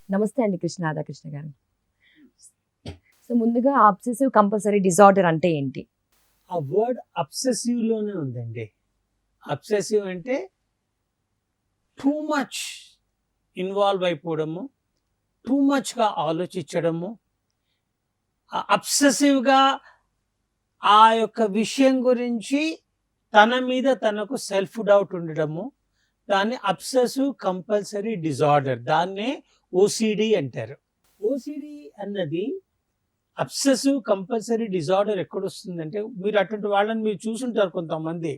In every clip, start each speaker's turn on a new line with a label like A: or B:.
A: నమస్తే అండి రాధాకృష్ణ గారు. సో ముందుగా అబ్సెసివ్ కంపల్సరీ డిజార్డర్ అంటే ఏంటి?
B: ఆ వర్డ్ అబ్సెసివ్లోనే ఉందండి. అబ్సెసివ్ అంటే టూ మచ్ ఇన్వాల్వ్ అయిపోవడము, టూ మచ్గా ఆలోచించడము, అబ్సెసివ్గా ఆ యొక్క విషయం గురించి తన మీద తనకు సెల్ఫ్ డౌట్ ఉండడము, దాన్ని అబ్సెసివ్ కంపల్సరీ డిజార్డర్, దాన్నే ఓసిడి అంటారు. ఓసిడి అన్నది అబ్సెసివ్ కంపల్సరీ డిజార్డర్ ఎక్కడొస్తుందంటే, మీరు అటువంటి వాళ్ళని మీరు చూసుంటారు. కొంతమంది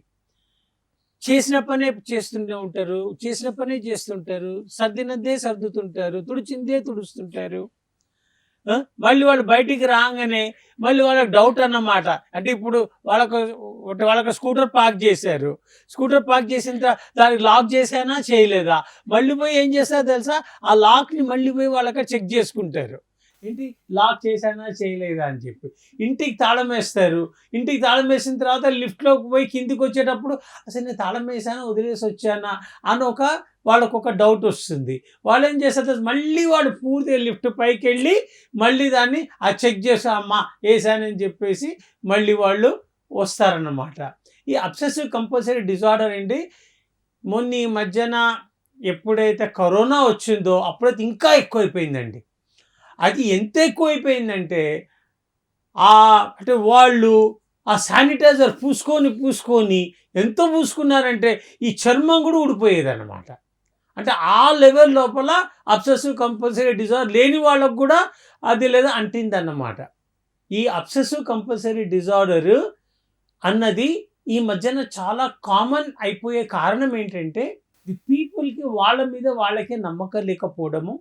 B: చేసిన పనే చేస్తూనే ఉంటారు, చేసిన పనే చేస్తుంటారు, సర్దినద్దే సర్దుతుంటారు, తుడిచిందే తుడుస్తుంటారు. మళ్ళీ వాళ్ళు బయటికి రాగానే మళ్ళీ వాళ్ళకి డౌట్ అన్నమాట. అంటే ఇప్పుడు వాళ్ళకు స్కూటర్ పార్క్ చేశారు, స్కూటర్ పార్క్ చేసిన దానికి లాక్ చేశానా చేయలేదా, మళ్ళీ పోయి ఏం చేస్తారో తెలుసా, ఆ లాక్ని మళ్ళీ పోయి వాళ్ళకి చెక్ చేసుకుంటారు. ఏంటి లాక్ చేశానా చేయలేదా అని చెప్పి ఇంటికి తాళం వేస్తారు. ఇంటికి తాళం వేసిన తర్వాత లిఫ్ట్లోకి పోయి కిందికి వచ్చేటప్పుడు అసలు నేను తాళం వేసానా వదిలేసి వచ్చానా అని వాళ్ళకు ఒక డౌట్ వస్తుంది. వాళ్ళు ఏం చేస్తారు, మళ్ళీ వాడు పూర్తిగా లిఫ్ట్ పైకి వెళ్ళి మళ్ళీ దాన్ని చెక్ చేసా అమ్మా వేసానని చెప్పేసి మళ్ళీ వాళ్ళు వస్తారన్నమాట. ఈ అబ్సెసివ్ కంపల్సరీ డిజార్డర్ అండి, మొన్న ఈ మధ్యన ఎప్పుడైతే కరోనా వచ్చిందో అప్పుడైతే ఇంకా ఎక్కువైపోయిందండి. అది ఎంత ఎక్కువైపోయిందంటే అంటే వాళ్ళు ఆ శానిటైజర్ పూసుకొని ఎంత పూసుకున్నారంటే ఈ చర్మం కూడా ఊడిపోయేదన్నమాట. అంటే ఆ లెవెల్ లోపల అబ్సెసివ్ కంపల్సరీ డిజార్డర్ లేని వాళ్ళకు కూడా అది లేదా అంటిందన్నమాట. ఈ అబ్సెసివ్ కంపల్సరీ డిజార్డర్ అన్నది ఈ మధ్యన చాలా కామన్ అయిపోయే కారణం ఏంటంటే, ది పీపుల్కి వాళ్ళ మీద వాళ్ళకే నమ్మకం లేకపోవడము.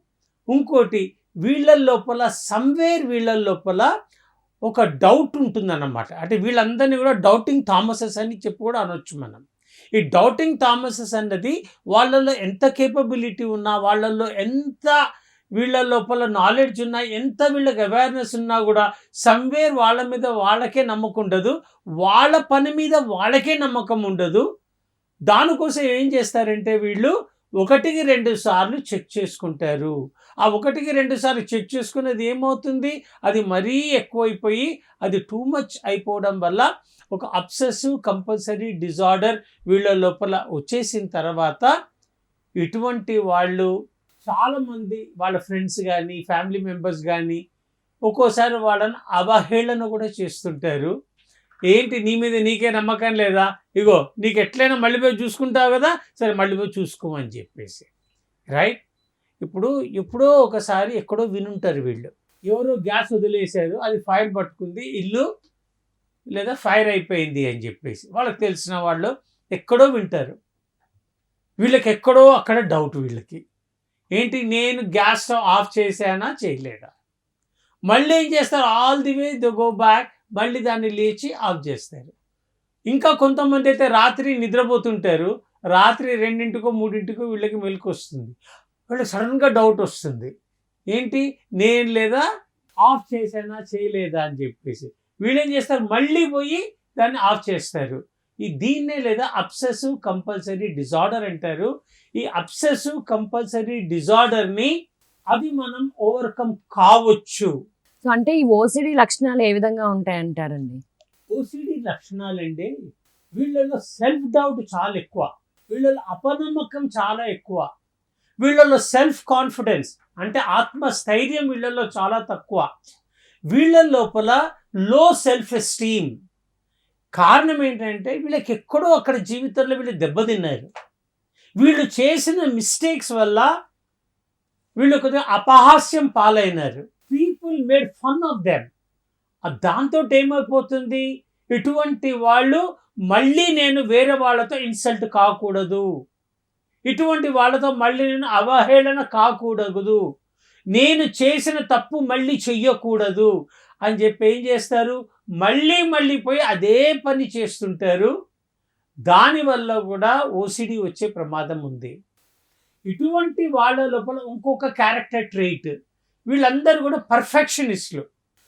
B: ఇంకోటి, వీళ్ళ లోపల ఒక డౌట్ ఉంటుందన్నమాట. అంటే వీళ్ళందరినీ కూడా డౌటింగ్ థామసెస్ అని చెప్పి కూడా అనొచ్చు మనం. ఈ డౌటింగ్ థామసెస్ అన్నది వాళ్ళల్లో ఎంత కేపబిలిటీ ఉన్నా, వాళ్ళల్లో ఎంత వీళ్ళ లోపల నాలెడ్జ్ ఉన్నా, ఎంత వీళ్ళకి అవేర్నెస్ ఉన్నా కూడా సమ్వేర్ వాళ్ళ మీద వాళ్ళకే నమ్మకం ఉండదు, వాళ్ళ పని మీద వాళ్ళకే నమ్మకం ఉండదు. దానికోసం ఏం చేస్తారంటే వీళ్ళు 1-2 సార్లు చెక్ చేసుకుంటారు. ఆ 1-2 సార్లు చెక్ చేసుకునేది ఏమవుతుంది, అది మరీ ఎక్కువైపోయి అది టూ మచ్ అయిపోవడం వల్ల ఒక అబ్సెసివ్ కంపల్సరీ డిజార్డర్ వీళ్ళ లోపల వచ్చేసిన తర్వాత ఇటువంటి వాళ్ళు చాలామంది వాళ్ళ ఫ్రెండ్స్ కానీ ఫ్యామిలీ మెంబర్స్ కానీ ఒక్కోసారి వాళ్ళని అవహేళన కూడా చేస్తుంటారు. ఏంటి నీ మీద నీకే నమ్మకం లేదా, ఇగో నీకు ఎట్లయినా మళ్ళీ పోయి చూసుకుంటావు కదా, సరే మళ్ళీ పోయి చూసుకోమని చెప్పేసి. రైట్. ఇప్పుడు ఎప్పుడో ఒకసారి ఎక్కడో వినుంటారు వీళ్ళు, ఎవరో గ్యాస్ వదిలేశారు, అది ఫైర్ పట్టుకుంది ఇల్లు, లేదా ఫైర్ అయిపోయింది అని చెప్పేసి వాళ్ళకి తెలిసిన వాళ్ళు ఎక్కడో వింటారు. వీళ్ళకి ఎక్కడో అక్కడ డౌట్, వీళ్ళకి ఏంటి నేను గ్యాస్ స్టవ్ ఆఫ్ చేశానా చేయలేదా, మళ్ళీ ఏం చేస్తారు, all the way the go back, మళ్ళీ దాన్ని లేచి ఆఫ్ చేస్తారు. ఇంకా కొంతమంది అయితే రాత్రి నిద్రపోతుంటారు, రాత్రి 2-3 వీళ్ళకి మెలకు వస్తుంది, వీళ్ళకి సడన్గా డౌట్ వస్తుంది, ఏంటి నేను లేదా ఆఫ్ చేశానా చేయలేదా అని చెప్పేసి వీళ్ళేం చేస్తారు, మళ్ళీ పోయి దాన్ని ఆఫ్ చేస్తారు. దీన్నే లేదా అబ్సెసివ్ కంపల్సరీ డిజార్డర్ అంటారు. ఈ అబ్సెసివ్ కంపల్సరీ డిజార్డర్ని అది మనం ఓవర్కమ్ కావచ్చు.
A: సో అంటే ఈ ఓసిడి లక్షణాలు ఏ విధంగా ఉంటాయి అంటారండి?
B: ఓసిడి లక్షణాలండి, వీళ్ళలో సెల్ఫ్ డౌట్ చాలా ఎక్కువ, వీళ్ళలో అపనమ్మకం చాలా ఎక్కువ, వీళ్ళలో సెల్ఫ్ కాన్ఫిడెన్స్ అంటే ఆత్మస్థైర్యం వీళ్ళలో చాలా తక్కువ, వీళ్ళ లోపల లో సెల్ఫ్ ఎస్టీమ్. కారణం ఏంటంటే వీళ్ళకి ఎక్కడో అక్కడ జీవితంలో వీళ్ళు దెబ్బతిన్నారు, వీళ్ళు చేసిన మిస్టేక్స్ వల్ల వీళ్ళు కొద్దిగా అపహాస్యం పాలైనారు. People made fun of them. దాంతో ఏమైపోతుంది, ఇటువంటి వాళ్ళు మళ్ళీ నేను వేరే వాళ్ళతో ఇన్సల్ట్ కాకూడదు, ఇటువంటి వాళ్ళతో మళ్ళీ నేను అవహేళన కాకూడదు, నేను చేసిన తప్పు మళ్ళీ చెయ్యకూడదు అని చెప్పి ఏం చేస్తారు, మళ్ళీ పోయి అదే పని చేస్తుంటారు. దానివల్ల కూడా ఓసిడి వచ్చే ప్రమాదం ఉంది. ఇటువంటి వాళ్ళ లోపల ఇంకొక క్యారెక్టర్ ట్రైట్, వీళ్ళందరూ కూడా పర్ఫెక్షనిస్టులు.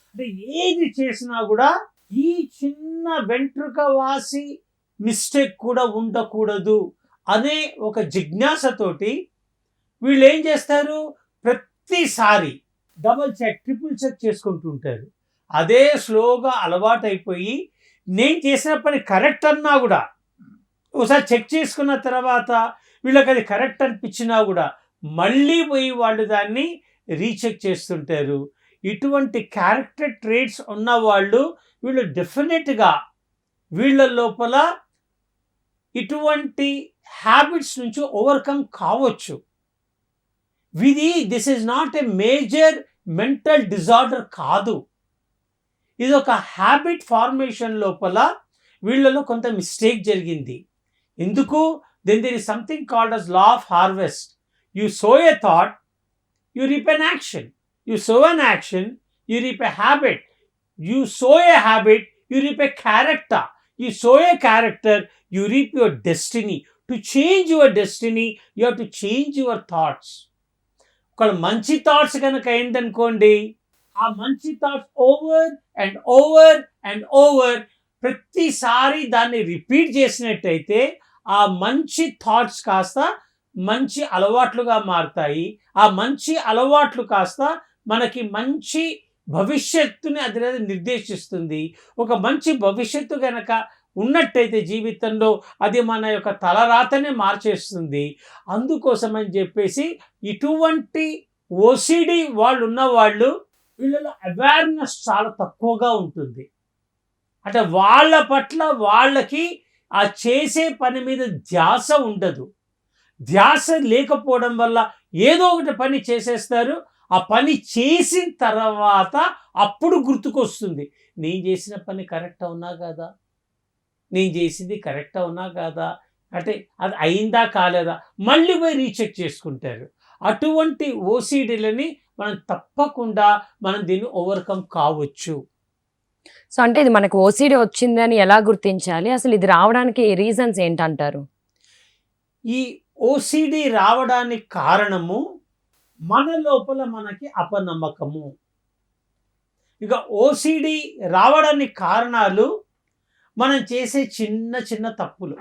B: అంటే ఏది చేసినా కూడా ఈ చిన్న వెంట్రుక వాసి మిస్టేక్ కూడా ఉండకూడదు అనే ఒక జిజ్ఞాసతోటి వీళ్ళు ఏం చేస్తారు, ప్రతి ప్రతిసారి డబుల్ చెక్ ట్రిపుల్ చెక్ చేసుకుంటుంటారు. అదే స్లోగా అలవాటైపోయి నేను చేసిన పని కరెక్ట్ అన్నా కూడా ఒకసారి చెక్ చేసుకున్న తర్వాత వీళ్ళకి అది కరెక్ట్ అనిపించినా కూడా మళ్ళీ పోయి వాళ్ళు దాన్ని రీచెక్ చేస్తుంటారు. ఇటువంటి క్యారెక్టర్ ట్రేట్స్ ఉన్నవాళ్ళు వీళ్ళు డెఫినెట్గా వీళ్ళ లోపల ఇటువంటి హ్యాబిట్స్ నుంచి ఓవర్కమ్ కావచ్చు. This is not a major mental disorder కాదు. ఇది ఒక హ్యాబిట్ ఫార్మేషన్ లోపల వీళ్ళలో కొంత మిస్టేక్ జరిగింది. ఎందుకు? Then there is something called as law of harvest. You sow a thought, you reap an action. You sow an action, you reap a habit. You sow a habit, you reap a character. You sow a character, you reap your destiny. To change your destiny you have to change your thoughts. ఒకవేళ మంచి thoughts కనుక అయిందనుకోండి, ఆ మంచి thoughts over and over and over ప్రతిసారి దాన్ని repeat చేసినట్టయితే ఆ మంచి థాట్స్ కాస్త మంచి అలవాట్లుగా మారుతాయి. ఆ మంచి అలవాట్లు కాస్త మనకి మంచి భవిష్యత్తుని అది నిర్దేశిస్తుంది. ఒక మంచి భవిష్యత్తు కనుక ఉన్నట్టయితే జీవితంలో అది మన యొక్క తలరాతనే మార్చేస్తుంది. అందుకోసం అని చెప్పేసి ఇటువంటి ఓసిడి వాళ్ళు ఉన్నవాళ్ళు వీళ్ళలో అవేర్నెస్ చాలా తక్కువగా ఉంటుంది. అంటే వాళ్ళ పట్ల వాళ్ళకి ఆ చేసే పని మీద ధ్యాస ఉండదు. ధ్యాస లేకపోవడం వల్ల ఏదో ఒకటి పని చేసేస్తారు. ఆ పని చేసిన తర్వాత అప్పుడు గుర్తుకొస్తుంది, నేను చేసిన పని కరెక్ట్ అవునా కాదా, నేను చేసింది కరెక్ట్ అవునా కాదా, అంటే అది అయిందా కాలేదా, మళ్ళీ పోయి రీచెక్ చేసుకుంటారు. అటువంటి ఓసిడీలని మనం తప్పకుండా దీన్ని ఓవర్కమ్ కావచ్చు.
A: సో అంటే ఇది మనకు ఓసిడి వచ్చిందని ఎలా గుర్తించాలి? అసలు ఇది రావడానికి రీజన్స్ ఏంటంటారు?
B: ఈ ఓసిడి రావడానికి కారణము మన లోపల మనకి అపనమ్మకము. ఇక ఓసిడి రావడానికి కారణాలు మనం చేసే చిన్న చిన్న తప్పులు.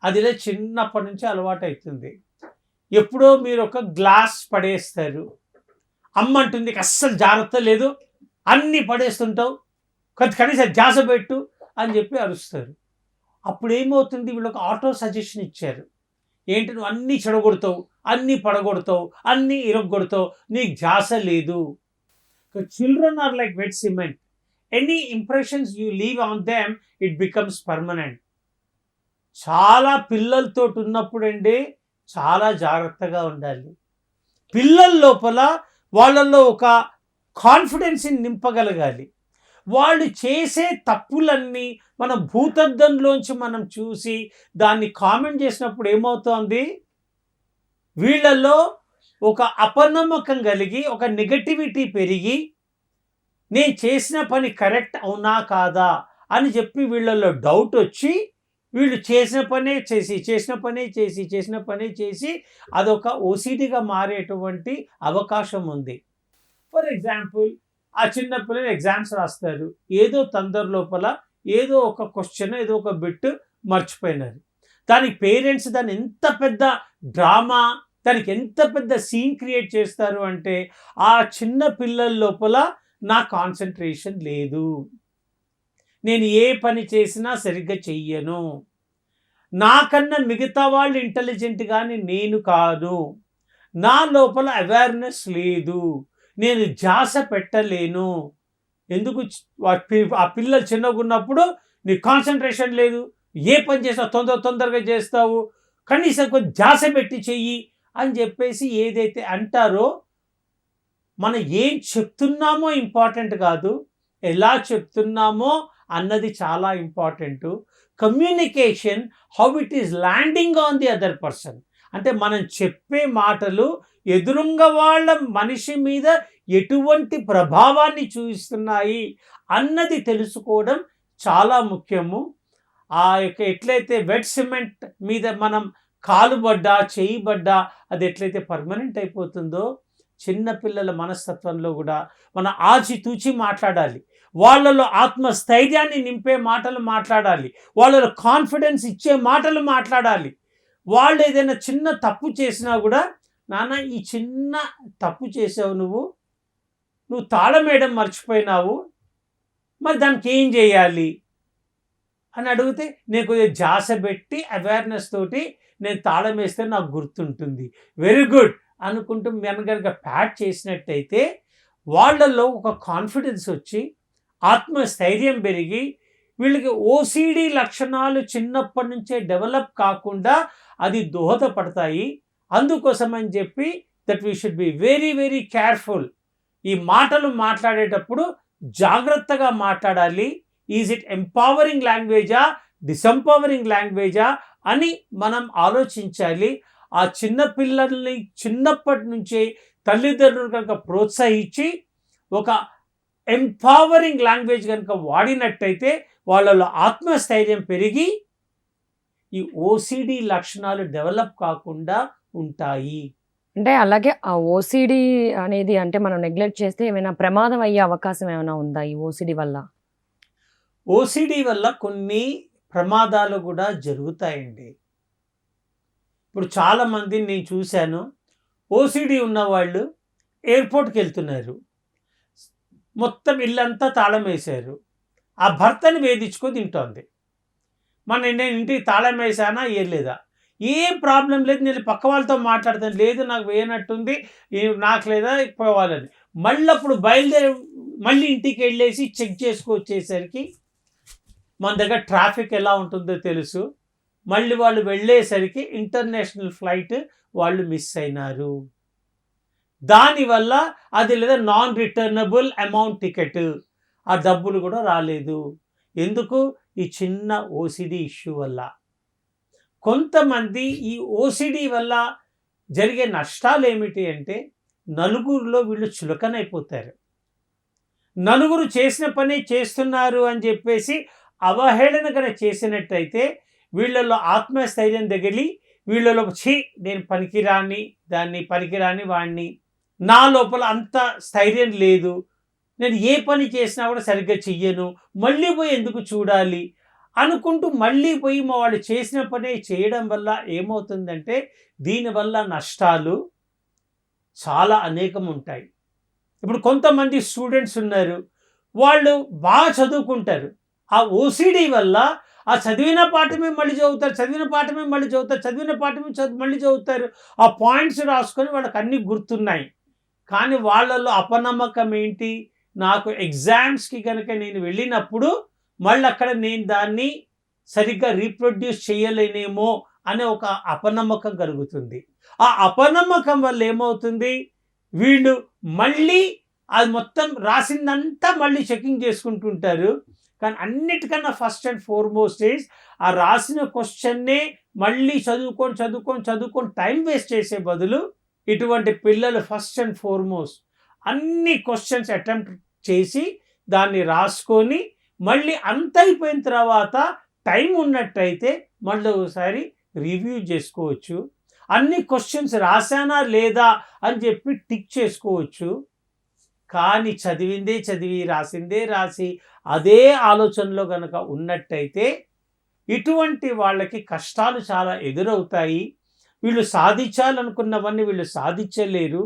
B: అదిలో చిన్నప్పటి నుంచి అలవాటు అవుతుంది. ఎప్పుడో మీరు ఒక గ్లాస్ పడేస్తారు, అమ్మ అంటుంది అస్సలు జాగ్రత్త లేదు, అన్నీ పడేస్తుంటావు, కనీసం ధ్యాస పెట్టు అని చెప్పి అరుస్తారు. అప్పుడు ఏమవుతుంది, వీళ్ళకి ఆటో సజెషన్ ఇచ్చారు, ఏంటి నువ్వు అన్నీ చెడగొడతావు, అన్నీ పడగొడతావు, అన్నీ ఇరగొడతావు, నీకు ధ్యాస లేదు. Children are like wet cement. Any impressions you leave on them it becomes permanent. చాలా పిల్లలతో ఉన్నప్పుడు అండి చాలా జాగ్రత్తగా ఉండాలి. పిల్లల లోపల వాళ్ళల్లో ఒక కాన్ఫిడెన్స్ని నింపగలగాలి. వాళ్ళు చేసే తప్పులన్నీ మన భూతద్దంలోంచి మనం చూసి దాన్ని కామెంట్ చేసినప్పుడు ఏమవుతోంది, వీళ్ళల్లో ఒక అపనమ్మకం కలిగి ఒక నెగటివిటీ పెరిగి నేను చేసిన పని కరెక్ట్ అవునా కాదా అని చెప్పి వీళ్ళల్లో డౌట్ వచ్చి వీళ్ళు చేసిన పనే చేసి అదొక ఓసిడిగా మారేటువంటి అవకాశం ఉంది. ఫర్ ఎగ్జాంపుల్, ఆ చిన్న పిల్లలు ఎగ్జామ్స్ రాస్తారు, ఏదో తొందర లోపల ఏదో ఒక క్వశ్చన్ ఏదో ఒక బిట్ మర్చిపోయినారు. దానికి పేరెంట్స్ దాన్ని ఎంత పెద్ద డ్రామా, దానికి ఎంత పెద్ద సీన్ క్రియేట్ చేస్తారు అంటే ఆ చిన్న పిల్లల లోపల నా కాన్సన్ట్రేషన్ లేదు, నేను ఏ పని చేసినా సరిగ్గా చెయ్యను, నాకన్నా మిగతా వాళ్ళు ఇంటెలిజెంట్ కానీ నేను కాదు, నా లోపల అవేర్నెస్ లేదు, నేను ధ్యాస పెట్టలేను. ఎందుకు? ఆ పిల్లలు చిన్నగా ఉన్నప్పుడు నీ కాన్సన్ట్రేషన్ లేదు, ఏ పని చేస్తావు తొందరగా చేస్తావు, కనీసం కొంచెం ధ్యాస పెట్టి చెయ్యి అని చెప్పేసి ఏదైతే అంటారో, మనం ఏం చెప్తున్నామో ఇంపార్టెంట్ కాదు, ఎలా చెప్తున్నామో అన్నది చాలా important. Communication, how it is landing on the other person, అంటే మనం చెప్పే మాటలు ఎదురుంగ వాళ్ళ మనిషి మీద ఎటువంటి ప్రభావాన్ని చూపిస్తున్నాయి అన్నది తెలుసుకోవడం చాలా ముఖ్యము. ఆ యొక్క ఎట్లయితే వెట్ సిమెంట్ మీద మనం కాలు పడ్డా చేయి పడ్డా అది ఎట్లయితే పర్మనెంట్ అయిపోతుందో, చిన్నపిల్లల మనస్తత్వంలో కూడా మనం ఆచితూచి మాట్లాడాలి. వాళ్ళలో ఆత్మస్థైర్యాన్ని నింపే మాటలు మాట్లాడాలి, వాళ్ళలో కాన్ఫిడెన్స్ ఇచ్చే మాటలు మాట్లాడాలి. వాళ్ళు ఏదైనా చిన్న తప్పు చేసినా కూడా నాన్న ఈ చిన్న తప్పు చేసావు నువ్వు తాళం వేయడం మర్చిపోయినావు, మరి దానికి ఏం చేయాలి అని అడిగితే నేను కొద్దిగా ధ్యాస పెట్టి అవేర్నెస్ తోటి నేను తాళం వేస్తే నాకు గుర్తుంటుంది, వెరీ గుడ్ అనుకుంటూ మనం కనుక ప్యాట్ చేసినట్టయితే వాళ్ళల్లో ఒక కాన్ఫిడెన్స్ వచ్చి ఆత్మస్థైర్యం పెరిగి వీళ్ళకి ఓసిడి లక్షణాలు చిన్నప్పటి నుంచే డెవలప్ కాకుండా అది దోహదపడతాయి. అందుకోసం అని చెప్పి that we should be very very careful. ఈ మాటలు మాట్లాడేటప్పుడు జాగ్రత్తగా మాట్లాడాలి. ఈజ్ ఇట్ ఎంపవరింగ్ లాంగ్వేజా, డిసెంపవరింగ్ లాంగ్వేజా అని మనం ఆలోచించాలి. ఆ చిన్న పిల్లల్ని చిన్నప్పటి నుంచే తల్లిదండ్రులు కనుక ప్రోత్సహించి ఒక ఎంపవరింగ్ లాంగ్వేజ్ కనుక వాడినట్టయితే వాళ్ళలో ఆత్మస్థైర్యం పెరిగి ఈ ఓసిడి లక్షణాలు డెవలప్ కాకుండా ఉంటాయి.
A: అంటే అలాగే ఆ ఓసిడి అనేది అంటే మనం నెగ్లెక్ట్ చేస్తే ఏమైనా ప్రమాదం అయ్యే అవకాశం ఏమైనా ఉందా ఈ ఓసిడి వల్ల?
B: ఓసిడి వల్ల కొన్ని ప్రమాదాలు కూడా జరుగుతాయండి. ఇప్పుడు చాలామంది నేను చూశాను, ఓసిడి ఉన్నవాళ్ళు ఎయిర్పోర్ట్కి వెళ్తున్నారు, మొత్తం ఇల్లంతా తాళం వేశారు, ఆ భర్తని వేధించుకొని తింటోంది. నేను ఇంటికి తాళం వేసానా వేయలేదా, ఏం ప్రాబ్లం లేదు, నేను పక్క వాళ్ళతో మాట్లాడతాను, లేదు నాకు వేయనట్టుంది, నాకు లేదా పోవాలని మళ్ళీ అప్పుడు మళ్ళీ ఇంటికి వెళ్ళేసి చెక్ చేసుకొచ్చేసరికి మన దగ్గర ట్రాఫిక్ ఎలా ఉంటుందో తెలుసు, మళ్ళీ వాళ్ళు వెళ్ళేసరికి ఇంటర్నేషనల్ ఫ్లైట్ వాళ్ళు మిస్ అయినారు. దానివల్ల అది లేదా నాన్ రిటర్నబుల్ అమౌంట్ టికెట్, ఆ డబ్బులు కూడా రాలేదు. ఎందుకు? ఈ చిన్న ఓసిడి ఇష్యూ వల్ల. కొంతమంది ఈ ఓసిడి వల్ల జరిగే నష్టాలు ఏమిటి అంటే, నలుగురిలో వీళ్ళు చులకనైపోతారు. నలుగురు చేసిన పని చేస్తున్నారు అని చెప్పేసి అవహేళన కనుక చేసినట్టయితే వీళ్ళలో ఆత్మస్థైర్యం తగిలి వీళ్ళలో నేను పనికిరాని వాడిని, నా లోపల అంత స్థైర్యం లేదు, నేను ఏ పని చేసినా కూడా సరిగ్గా చెయ్యను, మళ్ళీ పోయి ఎందుకు చూడాలి అనుకుంటూ మళ్ళీ పోయి మా వాళ్ళు చేసిన పనే చేయడం వల్ల ఏమవుతుందంటే దీనివల్ల నష్టాలు చాలా అనేకం ఉంటాయి. ఇప్పుడు కొంతమంది స్టూడెంట్స్ ఉన్నారు, వాళ్ళు బాగా చదువుకుంటారు, ఆ ఓసిడి వల్ల ఆ చదివిన పాఠమే మళ్ళీ చదువుతారు, ఆ పాయింట్స్ రాసుకొని వాళ్ళకి అన్నీ గుర్తున్నాయి. కానీ వాళ్ళల్లో అపనమ్మకం ఏంటి, నాకు ఎగ్జామ్స్కి కనుక నేను వెళ్ళినప్పుడు మళ్ళీ అక్కడ నేను దాన్ని సరిగ్గా రీప్రొడ్యూస్ చేయలేనేమో అనే ఒక అపనమ్మకం కలుగుతుంది. ఆ అపనమ్మకం వల్ల ఏమవుతుంది, వీళ్ళు మళ్ళీ అది మొత్తం రాసిందంతా మళ్ళీ చెకింగ్ చేసుకుంటుంటారు. కానీ అన్నిటికన్నా ఫస్ట్ అండ్ ఫార్మోస్ట్ ఈజ్ ఆ రాసిన క్వశ్చన్నే మళ్ళీ చదువుకొని టైం వేస్ట్ చేసే బదులు ఇటువంటి పిల్లలు ఫస్ట్ అండ్ ఫార్మోస్ట్ అన్ని క్వశ్చన్స్ అటెంప్ట్ చేసి దాన్ని రాసుకొని మళ్ళీ అంత అయిపోయిన తర్వాత టైం ఉన్నట్టయితే మళ్ళీ ఒకసారి రివ్యూ చేసుకోవచ్చు. అన్ని క్వశ్చన్స్ రాశానా లేదా అని చెప్పి టిక్ చేసుకోవచ్చు. కానీ చదివి రాసిందే రాసి అదే ఆలోచనలో కనుక ఉన్నట్టయితే ఇటువంటి వాళ్ళకి కష్టాలు చాలా ఎదురవుతాయి. వీళ్ళు సాధించాలనుకున్నవన్నీ వీళ్ళు సాధించలేరు.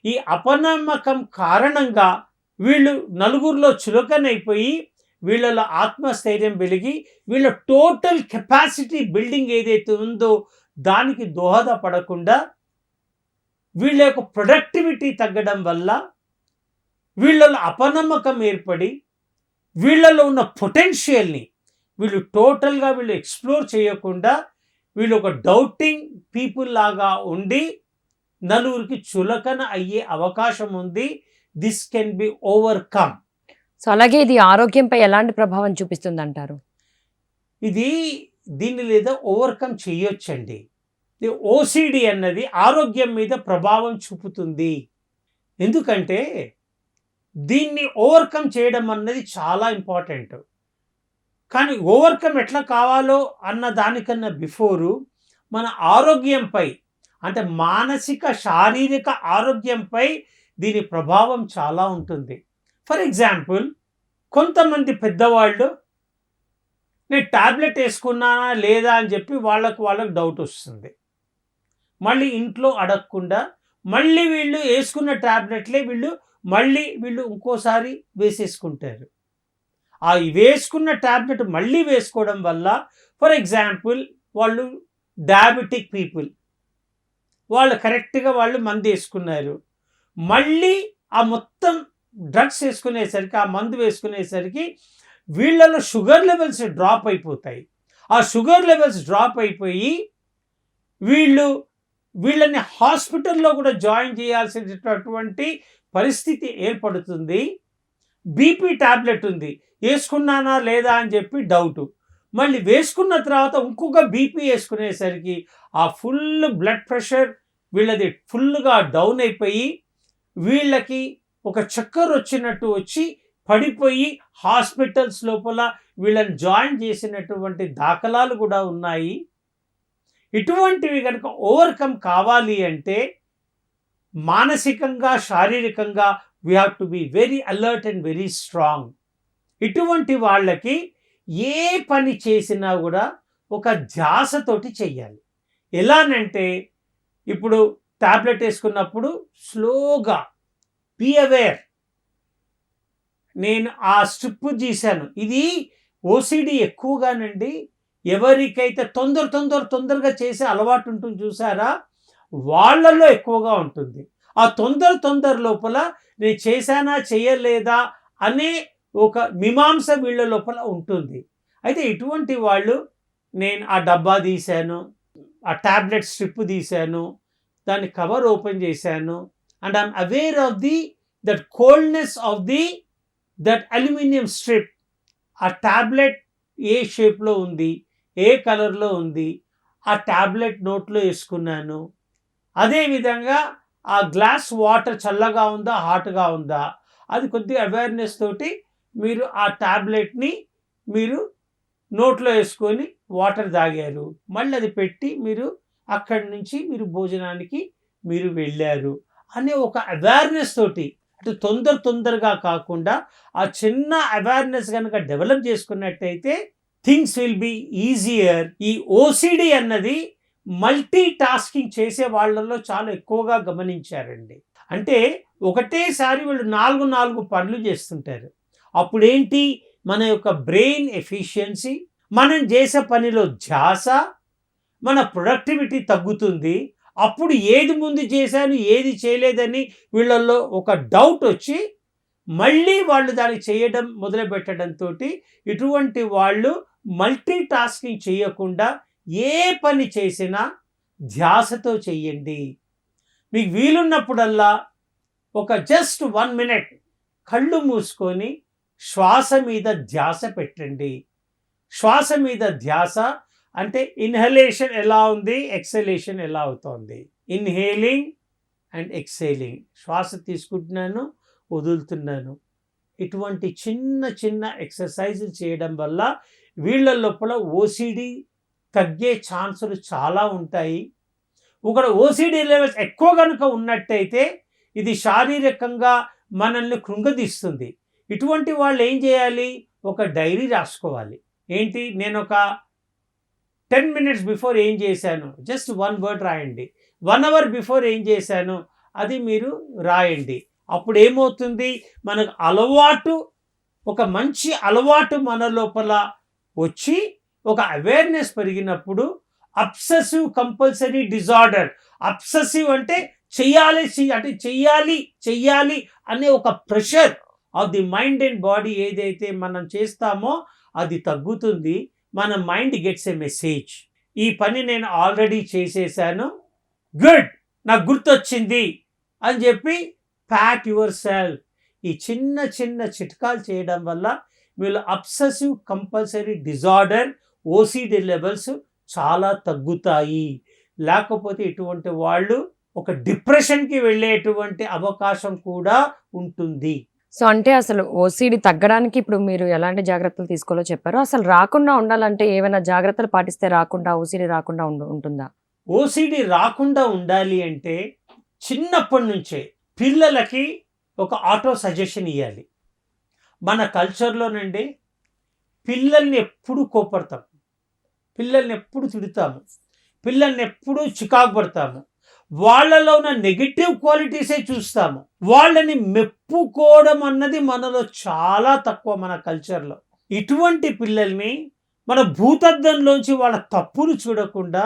B: ఈ అపనమ్మకం కారణంగా వీళ్ళు నలుగురిలో చులకనైపోయి వీళ్ళలో ఆత్మస్థైర్యం వెలిగి వీళ్ళ టోటల్ కెపాసిటీ బిల్డింగ్ ఏదైతే ఉందో దానికి దోహదపడకుండా వీళ్ళ యొక్క ప్రొడక్టివిటీ తగ్గడం వల్ల వీళ్ళలో అపనమ్మకం ఏర్పడి వీళ్ళలో ఉన్న పొటెన్షియల్ని వీళ్ళు టోటల్గా ఎక్స్ప్లోర్ చేయకుండా వీళ్ళు ఒక డౌటింగ్ పీపుల్ లాగా ఉండి నలుగురికి చులకన అయ్యే అవకాశం ఉంది. This can be overcome.
A: So అలాగే ఇది ఆరోగ్యంపై ఎలాంటి ప్రభావం చూపిస్తుంది అంటారు?
B: దీన్ని లేదా ఓవర్కమ్ చేయొచ్చండి. ఓసిడి అన్నది ఆరోగ్యం మీద ప్రభావం చూపుతుంది. ఎందుకంటే దీన్ని ఓవర్కమ్ చేయడం అన్నది చాలా ఇంపార్టెంట్. కానీ ఓవర్కమ్ ఎట్లా కావాలో అన్న దానికన్నా బిఫోరు మన ఆరోగ్యంపై అంటే మానసిక శారీరక ఆరోగ్యంపై దీని ప్రభావం చాలా ఉంటుంది. ఫర్ ఎగ్జాంపుల్, కొంతమంది పెద్దవాళ్ళు నేను ట్యాబ్లెట్ వేసుకున్నానా లేదా అని చెప్పి వాళ్ళకు డౌట్ వస్తుంది. మళ్ళీ ఇంట్లో అడగకుండా మళ్ళీ వీళ్ళు వేసుకున్న టాబ్లెట్లే వీళ్ళు ఇంకోసారి వేసేసుకుంటారు. ఆ వేసుకున్న టాబ్లెట్ మళ్ళీ వేసుకోవడం వల్ల ఫర్ ఎగ్జాంపుల్ వాళ్ళు డయాబెటిక్ పీపుల్, వాళ్ళు కరెక్ట్‌గా వాళ్ళు మందేసుకున్నారు. మళ్ళీ ఆ మొత్తం డ్రగ్స్ వేసుకునేసరికి, ఆ మందు వేసుకునేసరికి వీళ్ళలో షుగర్ లెవెల్స్ డ్రాప్ అయిపోతాయి. ఆ షుగర్ లెవెల్స్ డ్రాప్ అయిపోయి వీళ్ళని హాస్పిటల్‌లో కూడా జాయిన్ చేయాల్సినటువంటి పరిస్థితి ఏర్పడుతుంది. బీపీ టాబ్లెట్ ఉంది. ఏసుకున్నానా లేదా అని చెప్పి డౌటు. మళ్ళీ వేసుకున్న తర్వాత ఇంకొక బీపీ ఏసుకునేసరికి ఆ ఫుల్ బ్లడ్ ప్రెషర్ వీళ్ళది ఫుల్‌గా డౌన్ అయిపోయి, వీళ్ళకి ఒక చక్కరొచ్చినట్టు వచ్చి పడిపోయి హాస్పిటల్స్ లోపల వీళ్ళని జాయిన్ చేసినటువంటి దాఖలాలు కూడా ఉన్నాయి. ఇటువంటివి గనుక ఓవర్‌కమ్ కావాలి అంటే మానసికంగా, శారీరకంగా we have to be very alert and very strong. ఇటువంటి వాళ్ళకి ఏ పని చేసినా కూడా ఒక ధ్యాసతోటి చెయ్యాలి. ఎలానంటే ఇప్పుడు టాబ్లెట్ వేసుకున్నప్పుడు స్లోగా బీ అవేర్. నేను ఆ స్ట్రిప్ గీశాను. ఇది ఓసిడి ఎక్కువగానండి ఎవరికైతే తొందరగా చేసే అలవాటు ఉంటుంది చూసారా, వాళ్ళల్లో ఎక్కువగా ఉంటుంది. ఆ తొందర లోపల నేను చేశానా చేయలేదా అనే ఒక మీమాంస వీళ్ళ లోపల ఉంటుంది. అయితే ఇటువంటి వాళ్ళు నేను ఆ డబ్బా తీశాను, ఆ టాబ్లెట్ స్ట్రిప్ తీశాను, దాని కవర్ ఓపెన్ చేశాను and I'm aware of that coldness of that aluminium strip. ఆ టాబ్లెట్ ఏ షేప్లో ఉంది, ఏ కలర్లో ఉంది, ఆ టాబ్లెట్ నోట్లో వేసుకున్నాను. అదేవిధంగా ఆ గ్లాస్ వాటర్ చల్లగా ఉందా హాట్గా ఉందా అది కొద్దిగా అవేర్నెస్ తోటి మీరు ఆ టాబ్లెట్ని మీరు నోట్లో వేసుకొని వాటర్ తాగారు. మళ్ళీ అది పెట్టి మీరు అక్కడి నుంచి మీరు భోజనానికి మీరు వెళ్ళారు అనే ఒక అవేర్నెస్ తోటి, అటు తొందరగా కాకుండా ఆ చిన్న అవేర్నెస్ కనుక డెవలప్ చేసుకున్నట్టయితే థింగ్స్ విల్ బి ఈజియర్. ఈ ఓసిడి అన్నది మల్టీ టాస్కింగ్ చేసే వాళ్ళల్లో చాలా ఎక్కువగా గమనించారండి. అంటే ఒకటేసారి వీళ్ళు 4 పనులు చేస్తుంటారు. అప్పుడేంటి మన యొక్క బ్రెయిన్ ఎఫిషియన్సీ, మనం చేసే పనిలో ధ్యాస, మన ప్రొడక్టివిటీ తగ్గుతుంది. అప్పుడు ఏది ముందు చేశాను ఏది చేయలేదని వీళ్ళల్లో ఒక డౌట్ వచ్చి మళ్ళీ వాళ్ళు దాన్ని చేయడం మొదలుపెట్టడంతో ఇటువంటి వాళ్ళు మల్టీ టాస్కింగ్ చేయకుండా ఏ పని చేసినా ధ్యాసతో చెయ్యండి. మీకు వీలున్నప్పుడల్లా ఒక జస్ట్ 1 minute కళ్ళు మూసుకొని శ్వాస మీద ధ్యాస పెట్టండి. శ్వాస మీద ధ్యాస అంటే ఇన్హలేషన్ ఎలా ఉంది, ఎక్సలేషన్ ఎలా అవుతోంది. Inhaling and exhaling. శ్వాస తీసుకుంటున్నాను, వదులుతున్నాను. ఇటువంటి చిన్న ఎక్సర్సైజులు చేయడం వల్ల వీళ్ళ లోపల ఓసిడి తగ్గే ఛాన్సులు చాలా ఉంటాయి. ఒకటి ఓసిడి లెవెల్స్ ఎక్కువ కనుక ఉన్నట్టయితే ఇది శారీరకంగా మనల్ని కృంగదీస్తుంది. ఇటువంటి వాళ్ళు ఏం చేయాలి, ఒక డైరీ రాసుకోవాలి. ఏంటి, నేను ఒక 10 minutes బిఫోర్ ఏం చేశాను, జస్ట్ 1 word రాయండి. 1 hour బిఫోర్ ఏం చేశాను అది మీరు రాయండి. అప్పుడు ఏమవుతుంది, మనకు అలవాటు, ఒక మంచి అలవాటు మన లోపల వచ్చి ఒక అవేర్నెస్ పెరిగినప్పుడు అబ్సెసివ్ కంపల్సరీ డిజార్డర్. అబ్సెసివ్ అంటే చెయ్యాలి అనే ఒక pressure of the mind and body ఏదైతే మనం చేస్తామో అది తగ్గుతుంది. మన మైండ్ గెట్స్ ఎ మెసేజ్, ఈ పని నేను ఆల్రెడీ చేసేసాను, గుడ్, నాకు గుర్తొచ్చింది అని చెప్పి ప్యాట్ యువర్ సెల్ఫ్. ఈ చిన్న చిట్కాలు చేయడం వల్ల వీళ్ళు obsessive compulsory disorder OCD levels చాలా తగ్గుతాయి. లేకపోతే ఇటువంటి వాళ్ళు ఒక డిప్రెషన్కి వెళ్ళేటువంటి అవకాశం కూడా ఉంటుంది.
A: సో అంటే అసలు ఓసిడి తగ్గడానికి ఇప్పుడు మీరు ఎలాంటి జాగ్రత్తలు తీసుకోవాలో చెప్పారు. అసలు రాకుండా ఉండాలంటే ఏమైనా జాగ్రత్తలు పాటిస్తే ఓసిడి రాకుండా ఉంటుందా?
B: ఓసిడి రాకుండా ఉండాలి అంటే చిన్నప్పటి నుంచే పిల్లలకి ఒక ఆటో సజెషన్ ఇవ్వాలి. మన కల్చర్లోనండి పిల్లల్ని ఎప్పుడు కోపడతాం, పిల్లల్ని ఎప్పుడు తిడతాము, పిల్లల్ని ఎప్పుడు చికాకు పడతాము. వాళ్ళలో ఉన్న నెగిటివ్ క్వాలిటీసే చూస్తాము. వాళ్ళని మెప్పుకోవడం అన్నది మనలో చాలా తక్కువ మన కల్చర్లో. ఇటువంటి పిల్లల్ని మన భూతద్దంలోంచి వాళ్ళ తప్పులు చూడకుండా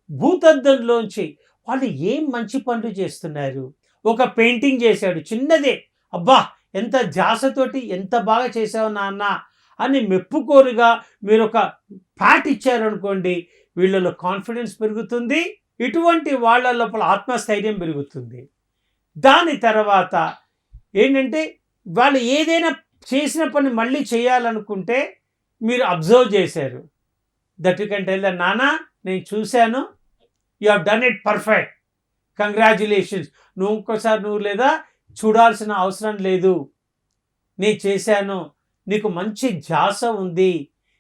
B: భూతద్దంలోంచి వాళ్ళు ఏం మంచి పనులు చేస్తున్నారు. ఒక పెయింటింగ్ చేశాడు చిన్నదే, అబ్బా ఎంత ధ్యాసతోటి ఎంత బాగా చేసావు నాన్న అని మెప్పుకోరుగా మీరు ఒక ప్యాట్ ఇచ్చారనుకోండి, వీళ్ళలో కాన్ఫిడెన్స్ పెరుగుతుంది, ఇటువంటి వాళ్ళ లోపల ఆత్మస్థైర్యం పెరుగుతుంది. దాని తర్వాత ఏంటంటే వాళ్ళు ఏదైనా చేసిన పని మళ్ళీ చేయాలనుకుంటే మీరు అబ్జర్వ్ చేశారు, that you can tell the నాన్న నేను చూశాను, you have done it perfect, congratulations, నువ్వు ఇంకోసారి నువ్వు లేదా చూడాల్సిన అవసరం లేదు, నేను చేశాను, నీకు మంచి ధ్యాస ఉంది,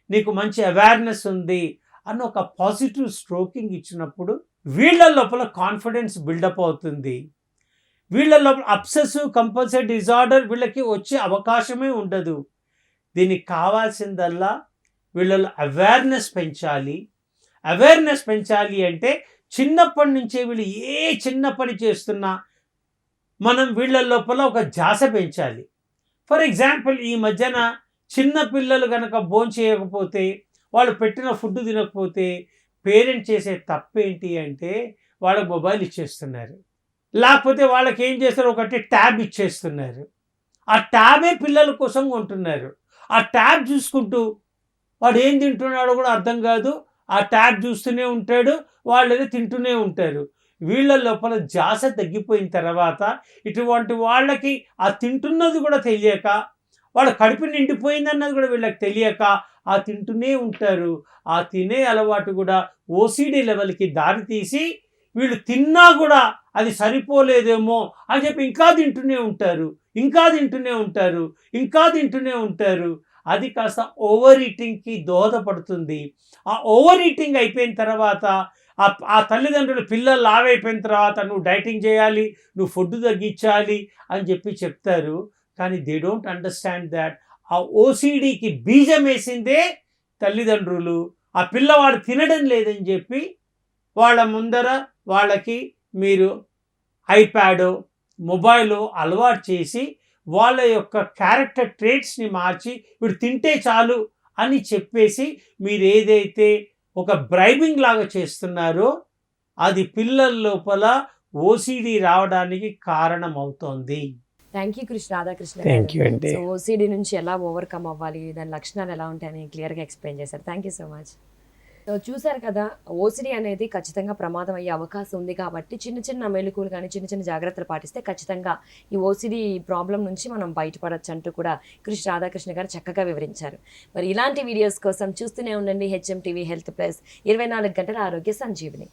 B: నీకు మంచి అవేర్నెస్ ఉంది అన్న ఒక పాజిటివ్ స్ట్రోకింగ్ ఇచ్చినప్పుడు వీళ్ళ లోపల కాన్ఫిడెన్స్ బిల్డప్ అవుతుంది. వీళ్ళ లోపల అబ్సెసివ్ కంపల్సివ్ డిజార్డర్ వీళ్ళకి వచ్చే అవకాశమే ఉండదు. దీనికి కావాల్సిందల్లా వీళ్ళలో అవేర్నెస్ పెంచాలి. అవేర్నెస్ పెంచాలి అంటే చిన్నప్పటి నుంచే వీళ్ళు ఏ చిన్న పని చేస్తున్నా మనం వీళ్ళ లోపల ఒక ధ్యాస పెంచాలి. ఫర్ ఎగ్జాంపుల్ ఈ మధ్యన చిన్న పిల్లలు కనుక భోంచేయకపోతే, వాళ్ళు పెట్టిన ఫుడ్ తినకపోతే పేరెంట్ చేసే తప్పేంటి అంటే వాళ్ళకి మొబైల్ ఇచ్చేస్తున్నారు, లేకపోతే వాళ్ళకి ఏం చేస్తారు, ఒకటి ట్యాబ్ ఇచ్చేస్తున్నారు. ఆ ట్యాబే పిల్లల కోసం కొంటున్నారు. ఆ ట్యాబ్ చూసుకుంటూ వాడు ఏం తింటున్నాడో కూడా అర్థం కాదు, ఆ ట్యాబ్ చూస్తూనే ఉంటాడు, వాళ్ళు ఏదో తింటూనే ఉంటారు. వీళ్ళ లోపల ధ్యాస తగ్గిపోయిన తర్వాత ఇటువంటి వాళ్ళకి ఆ తింటున్నది కూడా తెలియక, వాళ్ళ కడుపు నిండిపోయిందన్నది కూడా వీళ్ళకి తెలియక ఆ తింటూనే ఉంటారు. ఆ తినే అలవాటు కూడా ఓసిడి లెవెల్కి దారితీసి వీళ్ళు తిన్నా కూడా అది సరిపోలేదేమో అని చెప్పి ఇంకా తింటూనే ఉంటారు, ఇంకా తింటూనే ఉంటారు, ఇంకా తింటూనే ఉంటారు. అది కాస్త ఓవర్ ఈటింగ్కి దోహదపడుతుంది. ఆ ఓవర్ ఈటింగ్ అయిపోయిన తర్వాత ఆ తల్లిదండ్రులు పిల్లలు లావైపోయిన తర్వాత నువ్వు డైటింగ్ చేయాలి, నువ్వు ఫుడ్ తగ్గించాలి అని చెప్పి చెప్తారు. కానీ దే డోంట్ అండర్స్టాండ్ దాట్ ఆ ఓసిడికి బీజం వేసిందే తల్లిదండ్రులు. ఆ పిల్లవాడు తినడం లేదని చెప్పి వాళ్ళ ముందర వాళ్ళకి మీరు ఐప్యాడో మొబైలు అలవాటు చేసి వాళ్ళ యొక్క క్యారెక్టర్ ట్రేట్స్ని మార్చి వీడు తింటే చాలు అని చెప్పేసి మీరు ఏదైతే ఒక బ్రైబింగ్ లాగా చేస్తున్నారో అది పిల్లల లోపల ఓసిడి రావడానికి కారణం అవుతోంది.
A: Thank you Krishna Radhakrishna
B: thank
A: గారు.
B: యూ అండి.
A: సో ఓసిడి నుంచి ఎలా ఓవర్కమ్ అవ్వాలి, దాని లక్షణాలు ఎలా ఉంటాయని క్లియర్గా ఎక్స్ప్లెయిన్ చేశారు. Thank you so much. So చూసారు కదా, ఓసిడి అనేది ఖచ్చితంగా ప్రమాదం అయ్యే అవకాశం ఉంది కాబట్టి చిన్న చిన్న మెలకువలు కానీ చిన్న చిన్న జాగ్రత్తలు పాటిస్తే ఖచ్చితంగా ఈ ఓసిడి ప్రాబ్లం నుంచి మనం బయటపడచ్చు అంటూ కూడా కృష్ణ రాధాకృష్ణ గారు చక్కగా వివరించారు. మరి ఇలాంటి వీడియోస్ కోసం చూస్తూనే ఉండండి HM TV Health Plus 24 గంటల ఆరోగ్య సంజీవిని.